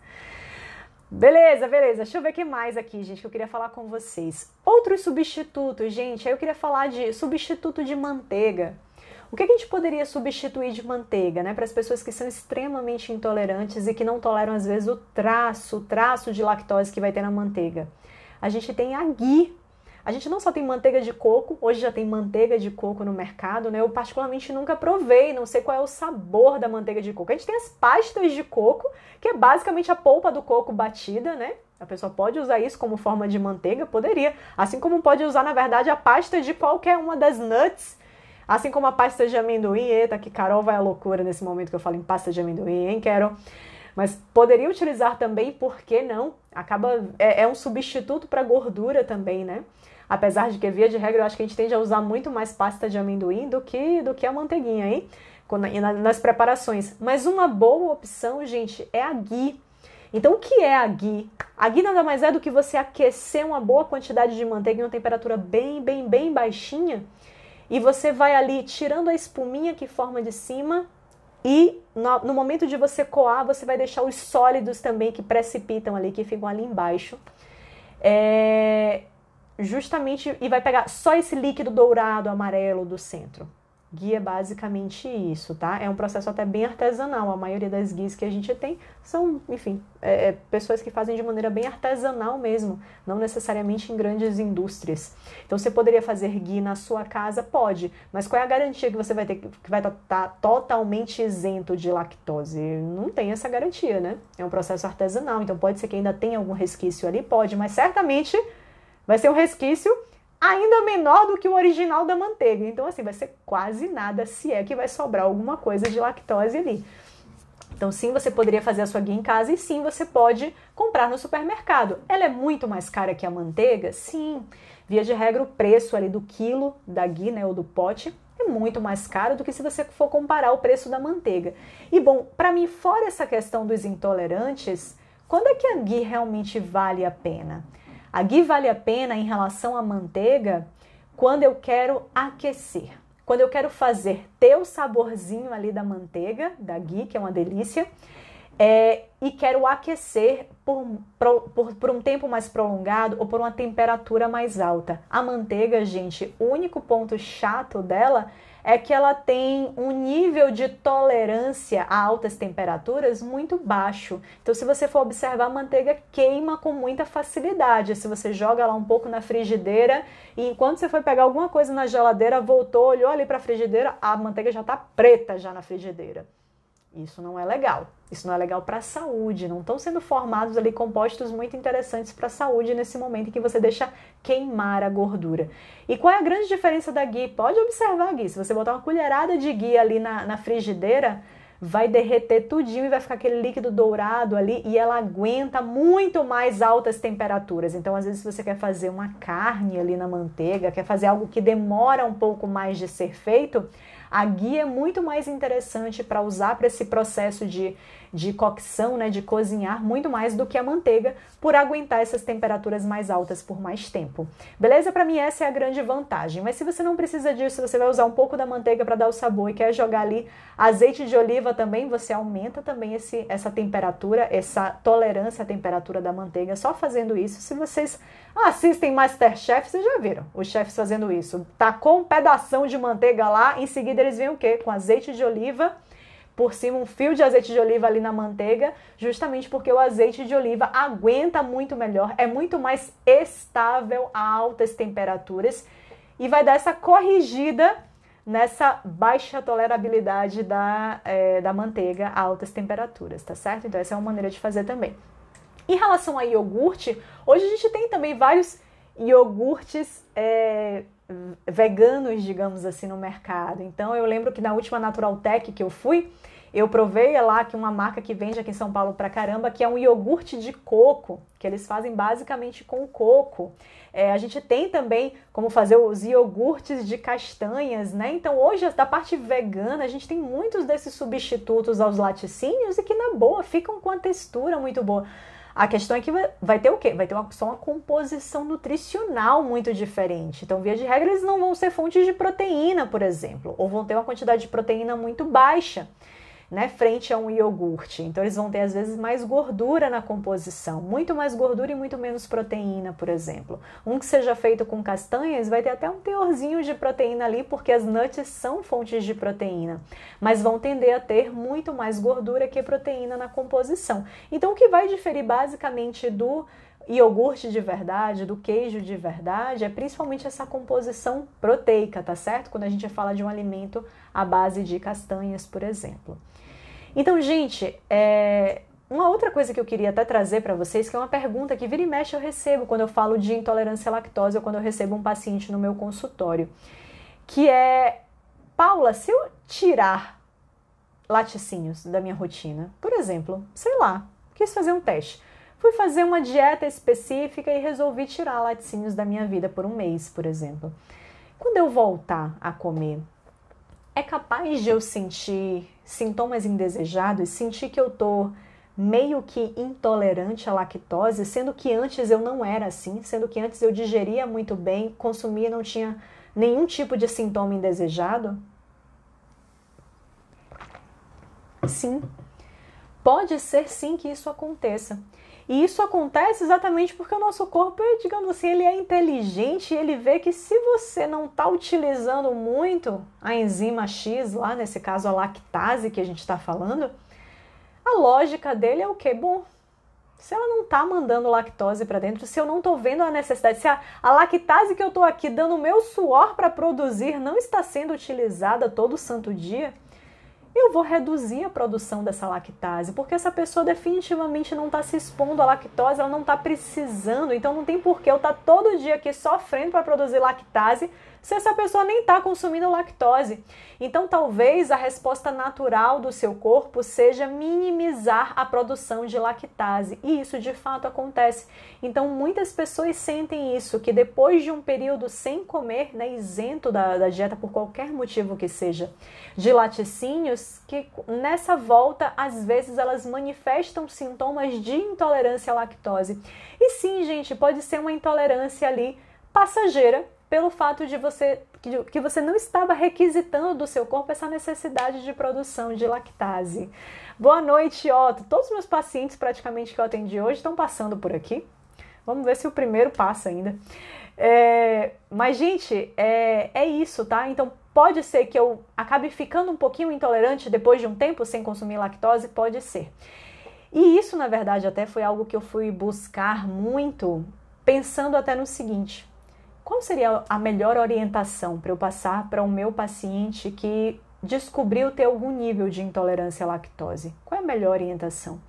Beleza. Deixa eu ver o que mais aqui, gente, que eu queria falar com vocês. Outros substitutos, gente. Aí eu queria falar de substituto de manteiga. O que a gente poderia substituir de manteiga, né? Para as pessoas que são extremamente intolerantes e que não toleram, às vezes, o traço de lactose que vai ter na manteiga. A gente tem a ghee. A gente não só tem manteiga de coco, hoje já tem manteiga de coco no mercado, né? Eu particularmente nunca provei, não sei qual é o sabor da manteiga de coco. A gente tem as pastas de coco, que é basicamente a polpa do coco batida, né? A pessoa pode usar isso como forma de manteiga? Poderia. Assim como pode usar, na verdade, a pasta de qualquer uma das nuts, assim como a pasta de amendoim. Eita, que Carol vai à loucura nesse momento que eu falo em pasta de amendoim, hein, Carol? Mas poderia utilizar também, por que não? É um substituto para gordura também, né? Apesar de que, via de regra, eu acho que a gente tende a usar muito mais pasta de amendoim do que a manteiguinha, hein? Nas preparações. Mas uma boa opção, gente, é a ghee. Então, o que é a ghee? A ghee nada mais é do que você aquecer uma boa quantidade de manteiga em uma temperatura bem baixinha, e você vai ali tirando a espuminha que forma de cima, e no momento de você coar, você vai deixar os sólidos também que precipitam ali, que ficam ali embaixo. Justamente, e vai pegar só esse líquido dourado, amarelo do centro. Ghee é basicamente isso, tá? É um processo até bem artesanal. A maioria das ghees que a gente tem são, enfim, pessoas que fazem de maneira bem artesanal mesmo, não necessariamente em grandes indústrias. Então, você poderia fazer ghee na sua casa? Pode, mas qual é a garantia que você vai ter, que vai estar totalmente isento de lactose? Não tem essa garantia, né? É um processo artesanal, então pode ser que ainda tenha algum resquício ali, pode, mas certamente vai ser um resquício ainda menor do que o original da manteiga. Então, assim, vai ser quase nada, se é que vai sobrar alguma coisa de lactose ali. Então, sim, você poderia fazer a sua ghee em casa e sim, você pode comprar no supermercado. Ela é muito mais cara que a manteiga? Sim. Via de regra, o preço ali do quilo da ghee, né, ou do pote, é muito mais caro do que se você for comparar o preço da manteiga. E, bom, para mim, fora essa questão dos intolerantes, quando é que a ghee realmente vale a pena? A ghee vale a pena em relação à manteiga quando eu quero aquecer. Quando eu quero ter o saborzinho ali da manteiga, da ghee, que é uma delícia, e quero aquecer por um tempo mais prolongado ou por uma temperatura mais alta. A manteiga, gente, o único ponto chato dela é que ela tem um nível de tolerância a altas temperaturas muito baixo. Então, se você for observar, a manteiga queima com muita facilidade. Se você joga ela um pouco na frigideira e enquanto você foi pegar alguma coisa na geladeira, voltou, olhou ali para a frigideira, a manteiga já está preta já na frigideira. Isso não é legal. Isso não é legal para a saúde. Não estão sendo formados ali compostos muito interessantes para a saúde nesse momento em que você deixa queimar a gordura. E qual é a grande diferença da ghee? Pode observar a ghee. Se você botar uma colherada de ghee ali na frigideira, vai derreter tudinho e vai ficar aquele líquido dourado ali e ela aguenta muito mais altas temperaturas. Então, às vezes, se você quer fazer uma carne ali na manteiga, quer fazer algo que demora um pouco mais de ser feito, a ghee é muito mais interessante para usar para esse processo de cocção, né, de cozinhar, muito mais do que a manteiga, por aguentar essas temperaturas mais altas por mais tempo. Beleza? Para mim essa é a grande vantagem. Mas se você não precisa disso, você vai usar um pouco da manteiga para dar o sabor e quer jogar ali azeite de oliva também, você aumenta também essa temperatura, essa tolerância à temperatura da manteiga só fazendo isso. Se vocês assistem MasterChef, vocês já viram os chefes fazendo isso. Tacou um pedação de manteiga lá, em seguida eles vêm o quê? Com azeite de oliva, por cima um fio de azeite de oliva ali na manteiga, justamente porque o azeite de oliva aguenta muito melhor, é muito mais estável a altas temperaturas e vai dar essa corrigida nessa baixa tolerabilidade da manteiga a altas temperaturas, tá certo? Então essa é uma maneira de fazer também. Em relação a iogurte, hoje a gente tem também vários iogurtes veganos, digamos assim, no mercado. Então eu lembro que na última Natural Tech que eu fui, eu provei lá que uma marca que vende aqui em São Paulo pra caramba, que é um iogurte de coco, que eles fazem basicamente com coco. A gente tem também como fazer os iogurtes de castanhas, né? Então hoje, da parte vegana, a gente tem muitos desses substitutos aos laticínios e que na boa ficam com a textura muito boa. A questão é que vai ter o quê? Vai ter só uma composição nutricional muito diferente. Então, via de regra, eles não vão ser fontes de proteína, por exemplo, ou vão ter uma quantidade de proteína muito baixa, né, frente a um iogurte. Então eles vão ter às vezes mais gordura na composição, muito mais gordura e muito menos proteína, por exemplo. Um que seja feito com castanhas vai ter até um teorzinho de proteína ali, porque as nuts são fontes de proteína, mas vão tender a ter muito mais gordura que proteína na composição. Então o que vai diferir basicamente do iogurte de verdade, do queijo de verdade, é principalmente essa composição proteica, tá certo? Quando a gente fala de um alimento à base de castanhas, por exemplo. Então, gente, uma outra coisa que eu queria até trazer para vocês, que é uma pergunta que vira e mexe eu recebo quando eu falo de intolerância à lactose ou quando eu recebo um paciente no meu consultório, que é: Paula, se eu tirar laticínios da minha rotina, por exemplo, sei lá, quis fazer um teste, fui fazer uma dieta específica e resolvi tirar laticínios da minha vida por um mês, por exemplo. Quando eu voltar a comer, é capaz de eu sentir sintomas indesejados, sentir que eu tô meio que intolerante à lactose, sendo que antes eu não era assim, sendo que antes eu digeria muito bem, consumia, não tinha nenhum tipo de sintoma indesejado? Sim, pode ser sim que isso aconteça. E isso acontece exatamente porque o nosso corpo, digamos assim, ele é inteligente e ele vê que se você não está utilizando muito a enzima X, lá nesse caso a lactase que a gente está falando, a lógica dele é o quê? Bom, se ela não está mandando lactose para dentro, se eu não estou vendo a necessidade, se a lactase que eu estou aqui dando o meu suor para produzir não está sendo utilizada todo santo dia, eu vou reduzir a produção dessa lactase, porque essa pessoa definitivamente não está se expondo à lactose, ela não está precisando, então não tem porquê eu estar todo dia aqui sofrendo para produzir lactase se essa pessoa nem está consumindo lactose. Então talvez a resposta natural do seu corpo seja minimizar a produção de lactase, e isso de fato acontece. Então muitas pessoas sentem isso, que depois de um período sem comer, né, isento da dieta por qualquer motivo que seja, de laticínios, que nessa volta às vezes elas manifestam sintomas de intolerância à lactose. E sim, gente, pode ser uma intolerância ali passageira, pelo fato de que você não estava requisitando do seu corpo essa necessidade de produção de lactase. Boa noite, Otto. Todos os meus pacientes praticamente que eu atendi hoje estão passando por aqui. Vamos ver se o primeiro passa ainda. Mas, gente, é isso, tá? Então, pode ser que eu acabe ficando um pouquinho intolerante depois de um tempo sem consumir lactose? Pode ser. E isso, na verdade, até foi algo que eu fui buscar muito, pensando até no seguinte: qual seria a melhor orientação para eu passar para o meu paciente que descobriu ter algum nível de intolerância à lactose? Qual é a melhor orientação?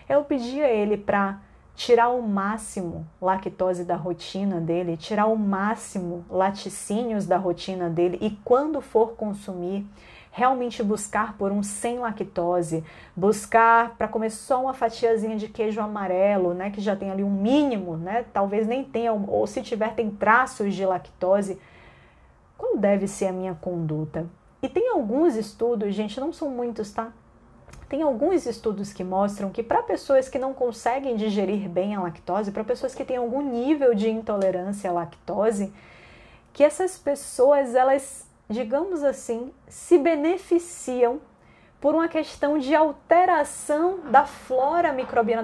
Eu pedi a ele para tirar o máximo lactose da rotina dele, tirar o máximo laticínios da rotina dele e quando for consumir, realmente buscar por um sem lactose, buscar para comer só uma fatiazinha de queijo amarelo, né, que já tem ali um mínimo, né, talvez nem tenha, ou se tiver tem traços de lactose. Qual deve ser a minha conduta? E tem alguns estudos, gente, não são muitos, tá? Tem alguns estudos que mostram que para pessoas que não conseguem digerir bem a lactose, para pessoas que têm algum nível de intolerância à lactose, que essas pessoas, elas, digamos assim, se beneficiam por uma questão de alteração da flora microbiana,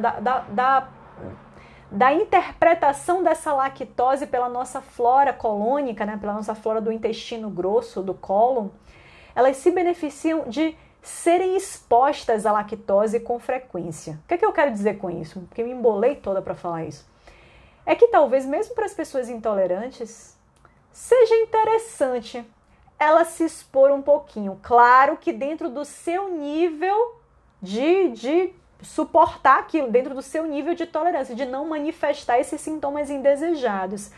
da interpretação dessa lactose pela nossa flora colônica, né, pela nossa flora do intestino grosso, do cólon. Elas se beneficiam de serem expostas à lactose com frequência. O que é que eu quero dizer com isso? Porque me embolei toda para falar isso. É que talvez mesmo para as pessoas intolerantes seja interessante ela se expor um pouquinho. Claro que dentro do seu nível de suportar aquilo, dentro do seu nível de tolerância, de não manifestar esses sintomas indesejados.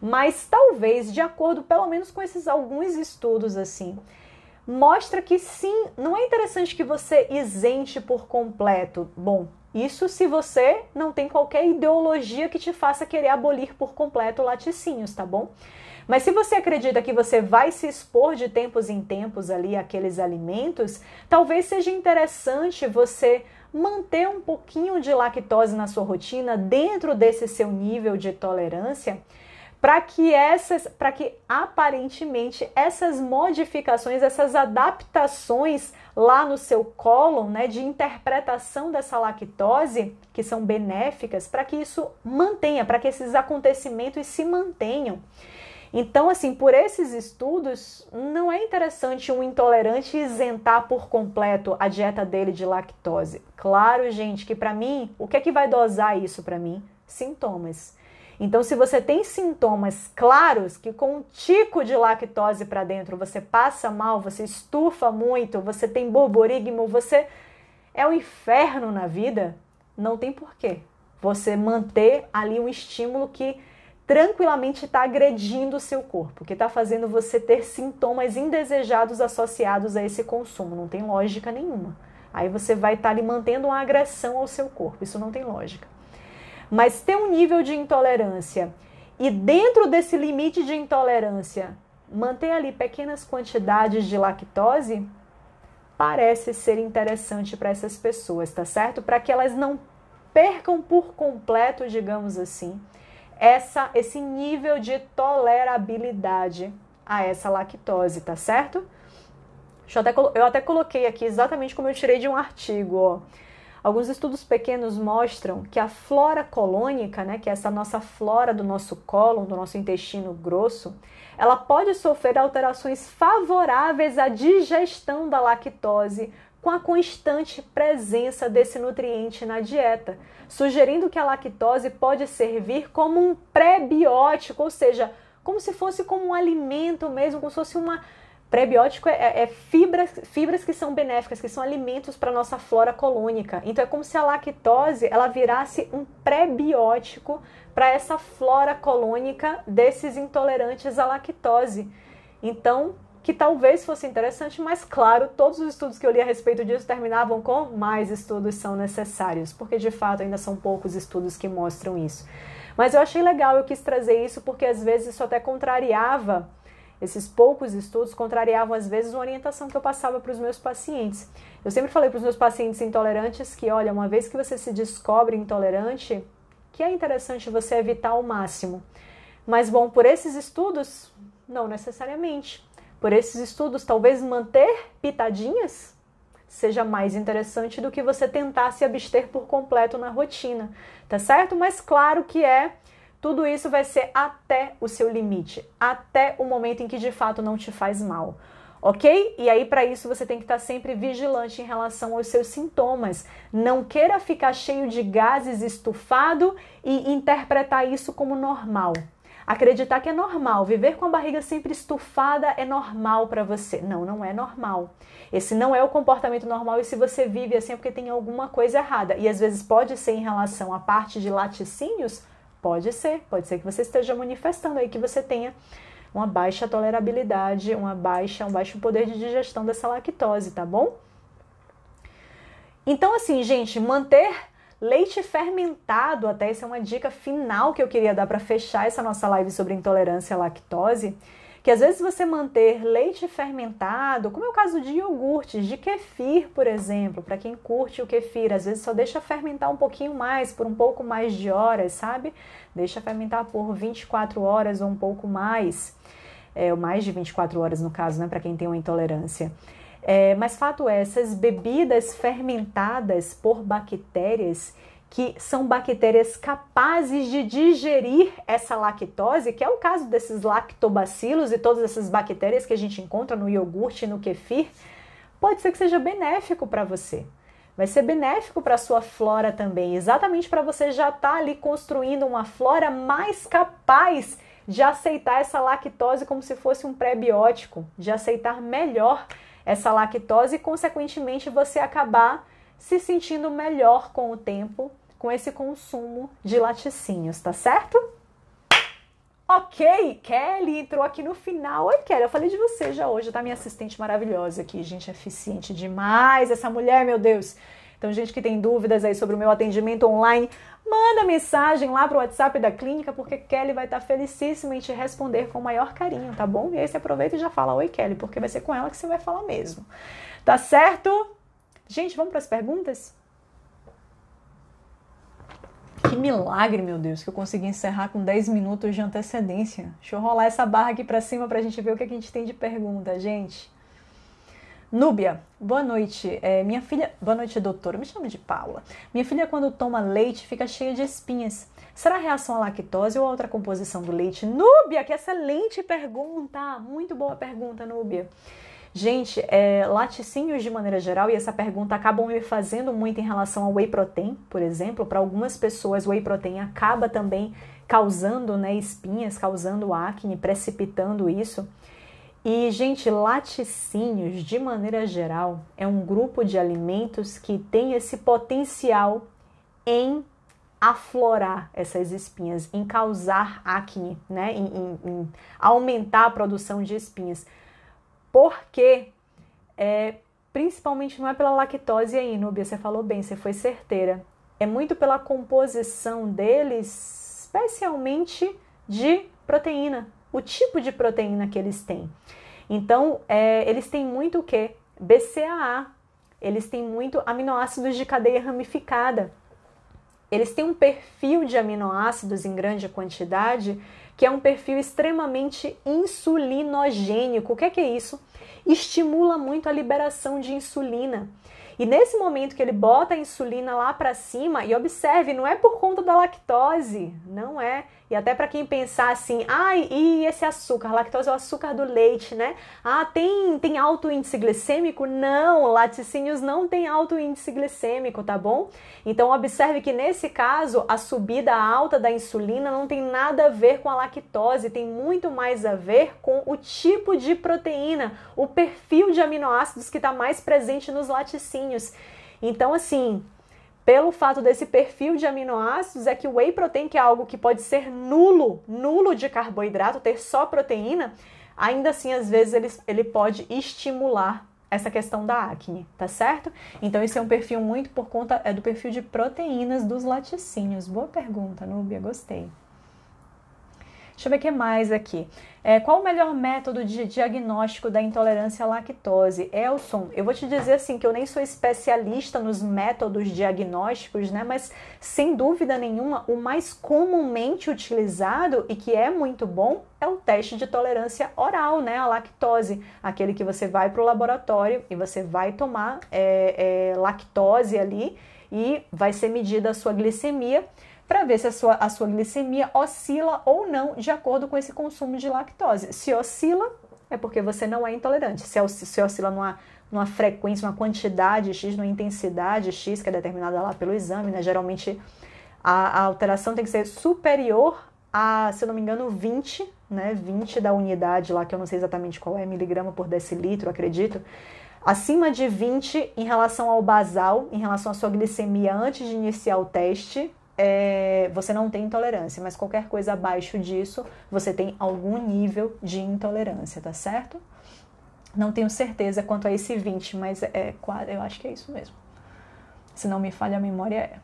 Mas talvez, de acordo pelo menos com esses alguns estudos assim, mostra que sim, não é interessante que você isente por completo. Bom, isso se você não tem qualquer ideologia que te faça querer abolir por completo laticínios, tá bom? Mas se você acredita que você vai se expor de tempos em tempos ali àqueles alimentos, talvez seja interessante você manter um pouquinho de lactose na sua rotina dentro desse seu nível de tolerância, para que aparentemente essas modificações, essas adaptações lá no seu cólon, né, de interpretação dessa lactose, que são benéficas, para que isso mantenha, para que esses acontecimentos se mantenham. Então, assim, por esses estudos, não é interessante um intolerante isentar por completo a dieta dele de lactose. Claro, gente, que para mim, o que é que vai dosar isso para mim? Sintomas. Então, se você tem sintomas claros, que com um tico de lactose para dentro você passa mal, você estufa muito, você tem borborigmo, você é um inferno na vida, não tem porquê você manter ali um estímulo que tranquilamente está agredindo o seu corpo, que está fazendo você ter sintomas indesejados associados a esse consumo. Não tem lógica nenhuma. Aí você vai estar ali mantendo uma agressão ao seu corpo. Isso não tem lógica. Mas ter um nível de intolerância e dentro desse limite de intolerância manter ali pequenas quantidades de lactose parece ser interessante para essas pessoas, tá certo? Para que elas não percam por completo, digamos assim, esse nível de tolerabilidade a essa lactose, tá certo? Eu até coloquei aqui exatamente como eu tirei de um artigo, ó. Alguns estudos pequenos mostram que a flora colônica, né, que é essa nossa flora do nosso cólon, do nosso intestino grosso, ela pode sofrer alterações favoráveis à digestão da lactose com a constante presença desse nutriente na dieta, sugerindo que a lactose pode servir como um pré-biótico, ou seja, como se fosse como um alimento mesmo, como se fosse uma... Pré-biótico fibras que são benéficas, que são alimentos para a nossa flora colônica. Então é como se a lactose ela virasse um pré-biótico para essa flora colônica desses intolerantes à lactose. Então, que talvez fosse interessante, mas claro, todos os estudos que eu li a respeito disso terminavam com mais estudos são necessários, porque de fato ainda são poucos estudos que mostram isso. Mas eu achei legal, eu quis trazer isso porque às vezes isso até contrariava. Esses poucos estudos contrariavam, às vezes, uma orientação que eu passava para os meus pacientes. Eu sempre falei para os meus pacientes intolerantes que, olha, uma vez que você se descobre intolerante, que é interessante você evitar ao máximo. Mas, bom, por esses estudos, não necessariamente. Por esses estudos, talvez manter pitadinhas seja mais interessante do que você tentar se abster por completo na rotina, tá certo? Mas claro que tudo isso vai ser até o seu limite, até o momento em que de fato não te faz mal, ok? E aí para isso você tem que estar sempre vigilante em relação aos seus sintomas. Não queira ficar cheio de gases, estufado e interpretar isso como normal. Acreditar que é normal, viver com a barriga sempre estufada é normal para você. Não, não é normal. Esse não é o comportamento normal e se você vive assim é porque tem alguma coisa errada. E às vezes pode ser em relação à parte de laticínios. Pode ser que você esteja manifestando aí que você tenha uma baixa tolerabilidade, um baixo poder de digestão dessa lactose, tá bom? Então assim, gente, manter leite fermentado, até essa é uma dica final que eu queria dar para fechar essa nossa live sobre intolerância à lactose, que às vezes você manter leite fermentado, como é o caso de iogurtes, de kefir, por exemplo, para quem curte o kefir, às vezes só deixa fermentar um pouquinho mais, por um pouco mais de horas, sabe? Deixa fermentar por 24 horas ou um pouco mais, ou mais de 24 horas no caso, né, para quem tem uma intolerância. Mas fato é, essas bebidas fermentadas por bactérias, que são bactérias capazes de digerir essa lactose, que é o caso desses lactobacilos e todas essas bactérias que a gente encontra no iogurte e no kefir, pode ser que seja benéfico para você. Vai ser benéfico para a sua flora também, exatamente para você já estar ali construindo uma flora mais capaz de aceitar essa lactose como se fosse um pré-biótico, de aceitar melhor essa lactose e, consequentemente, você acabar se sentindo melhor com o tempo, com esse consumo de laticínios, tá certo? Ok, Kelly entrou aqui no final. Oi, Kelly, eu falei de você já hoje, tá? Minha assistente maravilhosa aqui, gente, eficiente demais essa mulher, meu Deus. Então, gente que tem dúvidas aí sobre o meu atendimento online, manda mensagem lá pro WhatsApp da clínica, porque Kelly vai estar felicíssima em te responder com o maior carinho, tá bom? E aí você aproveita e já fala, oi, Kelly, porque vai ser com ela que você vai falar mesmo. Tá certo? Gente, vamos para as perguntas? Que milagre, meu Deus, que eu consegui encerrar com 10 minutos de antecedência. Deixa eu rolar essa barra aqui pra cima pra gente ver o que a gente tem de pergunta, gente. Núbia, boa noite. Minha filha... Boa noite, doutora. Me chama de Paula. Minha filha, quando toma leite, fica cheia de espinhas. Será reação à lactose ou a outra composição do leite? Núbia, que excelente pergunta. Muito boa pergunta, Núbia. Gente, laticínios de maneira geral, e essa pergunta acabam me fazendo muito em relação ao whey protein, por exemplo. Para algumas pessoas, o whey protein acaba também causando, né, espinhas, causando acne, precipitando isso. E, gente, laticínios, de maneira geral, é um grupo de alimentos que tem esse potencial em aflorar essas espinhas, em causar acne, né, em aumentar a produção de espinhas. Porque, principalmente não é pela lactose aí, Núbia, você falou bem, você foi certeira. É muito pela composição deles, especialmente de proteína, o tipo de proteína que eles têm. Então, eles têm muito o quê? BCAA, eles têm muito aminoácidos de cadeia ramificada. Eles têm um perfil de aminoácidos em grande quantidade, que é um perfil extremamente insulinogênico. O que é isso? Estimula muito a liberação de insulina. E nesse momento que ele bota a insulina lá para cima, e observe, não é por conta da lactose, não é. E até para quem pensar assim, e esse açúcar? A lactose é o açúcar do leite, né? Tem alto índice glicêmico? Não, laticínios não tem alto índice glicêmico, tá bom? Então observe que nesse caso, a subida alta da insulina não tem nada a ver com a lactose, tem muito mais a ver com o tipo de proteína, o perfil de aminoácidos que está mais presente nos laticínios. Então, assim, pelo fato desse perfil de aminoácidos, é que o whey protein, que é algo que pode ser nulo de carboidrato, ter só proteína, ainda assim, às vezes, ele pode estimular essa questão da acne, tá certo? Então, esse é um perfil muito por conta do perfil de proteínas dos laticínios. Boa pergunta, Núbia, gostei. Deixa eu ver o que mais aqui. Qual o melhor método de diagnóstico da intolerância à lactose? Elson, eu vou te dizer assim que eu nem sou especialista nos métodos diagnósticos, né? Mas sem dúvida nenhuma, o mais comumente utilizado e que é muito bom é o teste de tolerância oral, né? A lactose, aquele que você vai para o laboratório e você vai tomar lactose ali e vai ser medida a sua glicemia, para ver se a sua glicemia oscila ou não de acordo com esse consumo de lactose. Se oscila, é porque você não é intolerante. Se oscila numa frequência, uma quantidade X, numa intensidade X, que é determinada lá pelo exame, né? Geralmente a alteração tem que ser superior a, se eu não me engano, 20, né? 20 da unidade lá, que eu não sei exatamente qual é, miligrama por decilitro, acredito. Acima de 20 em relação ao basal, em relação à sua glicemia antes de iniciar o teste, você não tem intolerância, mas qualquer coisa abaixo disso, você tem algum nível de intolerância, tá certo? Não tenho certeza quanto a esse 20, mas eu acho que é isso mesmo. Se não me falha a memória,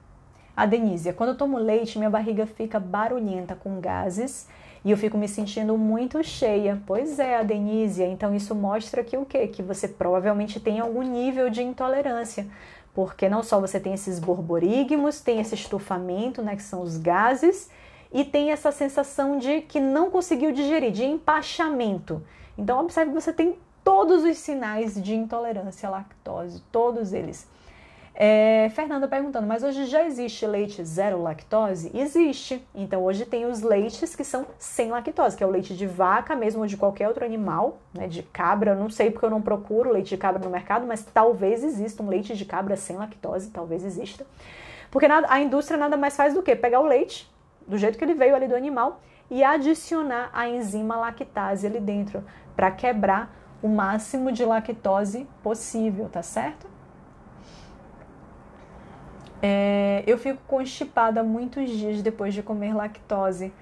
A Denísia, quando eu tomo leite, minha barriga fica barulhenta com gases e eu fico me sentindo muito cheia. Pois é, a Denísia, então isso mostra que o quê? Que você provavelmente tem algum nível de intolerância. Porque não só você tem esses borborigmos, tem esse estufamento, né, que são os gases, e tem essa sensação de que não conseguiu digerir, de empachamento. Então, observe que você tem todos os sinais de intolerância à lactose, todos eles. Fernanda perguntando, mas hoje já existe leite zero lactose? Existe. Então, hoje tem os leites que são sem lactose, que é o leite de vaca mesmo ou de qualquer outro animal, né, de cabra. Eu não sei porque eu não procuro leite de cabra no mercado, mas talvez exista um leite de cabra sem lactose, talvez exista. Porque a indústria nada mais faz do que pegar o leite, do jeito que ele veio ali do animal, e adicionar a enzima lactase ali dentro, para quebrar o máximo de lactose possível, tá certo? Eu fico constipada muitos dias depois de comer lactose.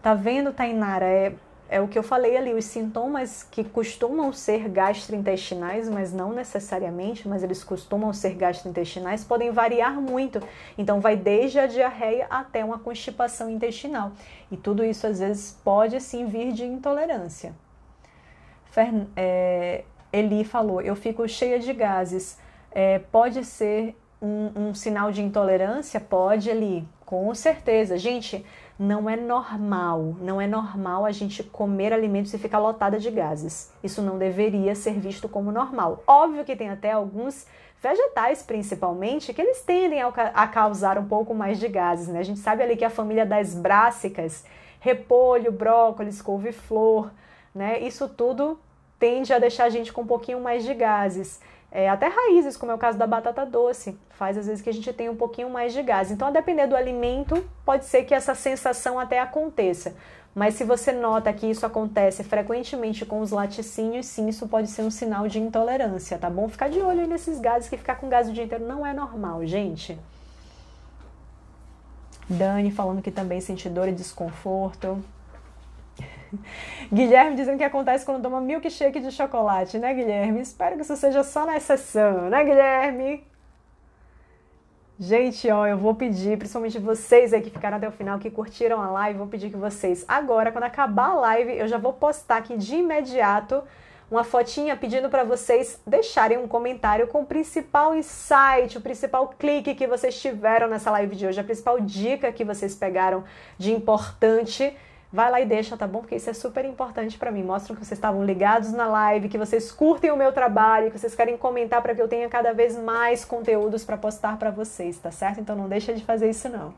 Tá vendo, Tainara? É o que eu falei ali, os sintomas que costumam ser gastrointestinais, mas não necessariamente, mas eles costumam ser gastrointestinais, podem variar muito. Então vai desde a diarreia até uma constipação intestinal. E tudo isso às vezes pode sim vir de intolerância. Eli falou, eu fico cheia de gases. Pode ser um sinal de intolerância? Pode, Eli, com certeza. Gente, não é normal a gente comer alimentos e ficar lotada de gases. Isso não deveria ser visto como normal. Óbvio que tem até alguns vegetais, principalmente, que eles tendem a causar um pouco mais de gases, né? A gente sabe ali que a família das brássicas, repolho, brócolis, couve-flor, né? Isso tudo tende a deixar a gente com um pouquinho mais de gases. Até raízes, como é o caso da batata doce, faz às vezes que a gente tenha um pouquinho mais de gás. Então, a depender do alimento, pode ser que essa sensação até aconteça. Mas se você nota que isso acontece frequentemente com os laticínios, sim, isso pode ser um sinal de intolerância, tá bom? Ficar de olho aí nesses gases, que ficar com gás o dia inteiro não é normal, gente. Dani falando que também sente dor e desconforto. Guilherme dizendo que acontece quando toma milkshake de chocolate, né, Guilherme? Espero que isso seja só na exceção, né, Guilherme? Gente, ó, eu vou pedir, principalmente vocês aí que ficaram até o final, que curtiram a live, vou pedir que vocês, agora, quando acabar a live, eu já vou postar aqui de imediato uma fotinha pedindo para vocês deixarem um comentário com o principal insight, o principal clique que vocês tiveram nessa live de hoje, a principal dica que vocês pegaram de importante. Vai lá e deixa, tá bom? Porque isso é super importante pra mim. Mostram que vocês estavam ligados na live, que vocês curtem o meu trabalho, que vocês querem comentar para que eu tenha cada vez mais conteúdos para postar para vocês, tá certo? Então não deixa de fazer isso não.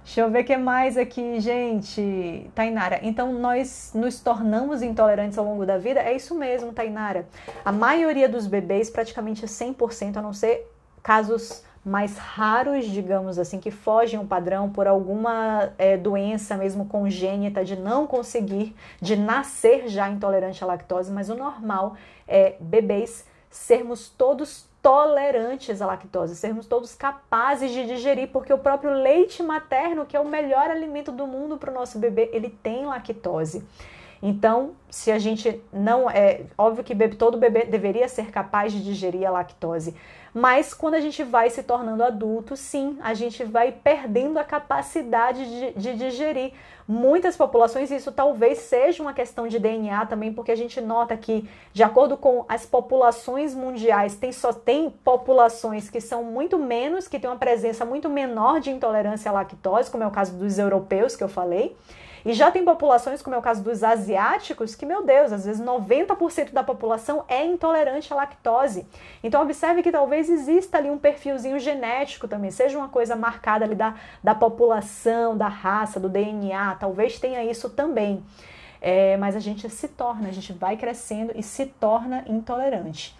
Deixa eu ver o que mais aqui, gente. Tainara, então nós nos tornamos intolerantes ao longo da vida? É isso mesmo, Tainara. A maioria dos bebês, praticamente 100%, a não ser casos mais raros, digamos assim, que fogem ao padrão por alguma doença mesmo congênita, de não conseguir, de nascer já intolerante à lactose, mas o normal é bebês sermos todos tolerantes à lactose, sermos todos capazes de digerir, porque o próprio leite materno, que é o melhor alimento do mundo para o nosso bebê, ele tem lactose. Então, se a gente não... óbvio que todo bebê deveria ser capaz de digerir a lactose, mas quando a gente vai se tornando adulto, sim, a gente vai perdendo a capacidade de digerir. Muitas populações, isso talvez seja uma questão de DNA também, porque a gente nota que, de acordo com as populações mundiais, tem populações que são muito menos, que têm uma presença muito menor de intolerância à lactose, como é o caso dos europeus que eu falei. E já tem populações, como é o caso dos asiáticos, que, meu Deus, às vezes 90% da população é intolerante à lactose. Então, observe que talvez exista ali um perfilzinho genético também, seja uma coisa marcada ali da população, da raça, do DNA, talvez tenha isso também. Mas a gente vai crescendo e se torna intolerante.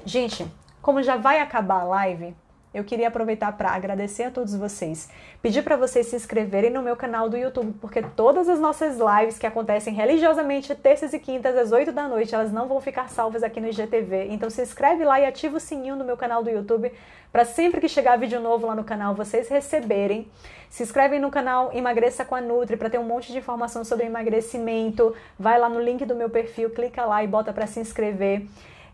Gente, como já vai acabar a live, eu queria aproveitar para agradecer a todos vocês, pedir para vocês se inscreverem no meu canal do YouTube, porque todas as nossas lives que acontecem religiosamente terças e quintas às 8 da noite, elas não vão ficar salvas aqui no IGTV. Então se inscreve lá e ativa o sininho no meu canal do YouTube para sempre que chegar vídeo novo lá no canal vocês receberem. Se inscrevem no canal Emagreça com a Nutri para ter um monte de informação sobre emagrecimento. Vai lá no link do meu perfil, clica lá e bota para se inscrever.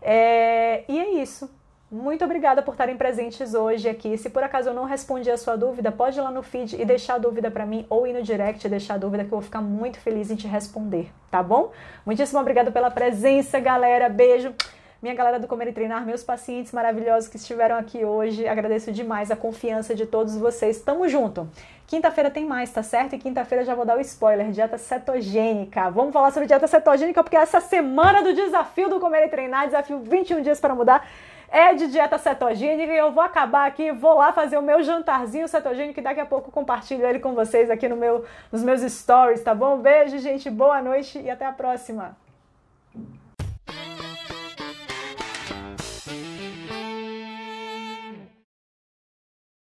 E é isso. Muito obrigada por estarem presentes hoje aqui. Se por acaso eu não respondi a sua dúvida, pode ir lá no feed e deixar a dúvida para mim, ou ir no direct e deixar a dúvida, que eu vou ficar muito feliz em te responder, tá bom? Muitíssimo obrigada pela presença, galera. Beijo. Minha galera do Comer e Treinar, meus pacientes maravilhosos que estiveram aqui hoje. Agradeço demais a confiança de todos vocês. Tamo junto. Quinta-feira tem mais, tá certo? E quinta-feira já vou dar o spoiler, dieta cetogênica. Vamos falar sobre dieta cetogênica, porque essa semana do desafio do Comer e Treinar, desafio 21 dias para mudar, é de dieta cetogênica, e eu vou acabar aqui, vou lá fazer o meu jantarzinho cetogênico e daqui a pouco compartilho ele com vocês aqui nos meus stories, tá bom? Beijo, gente, boa noite e até a próxima!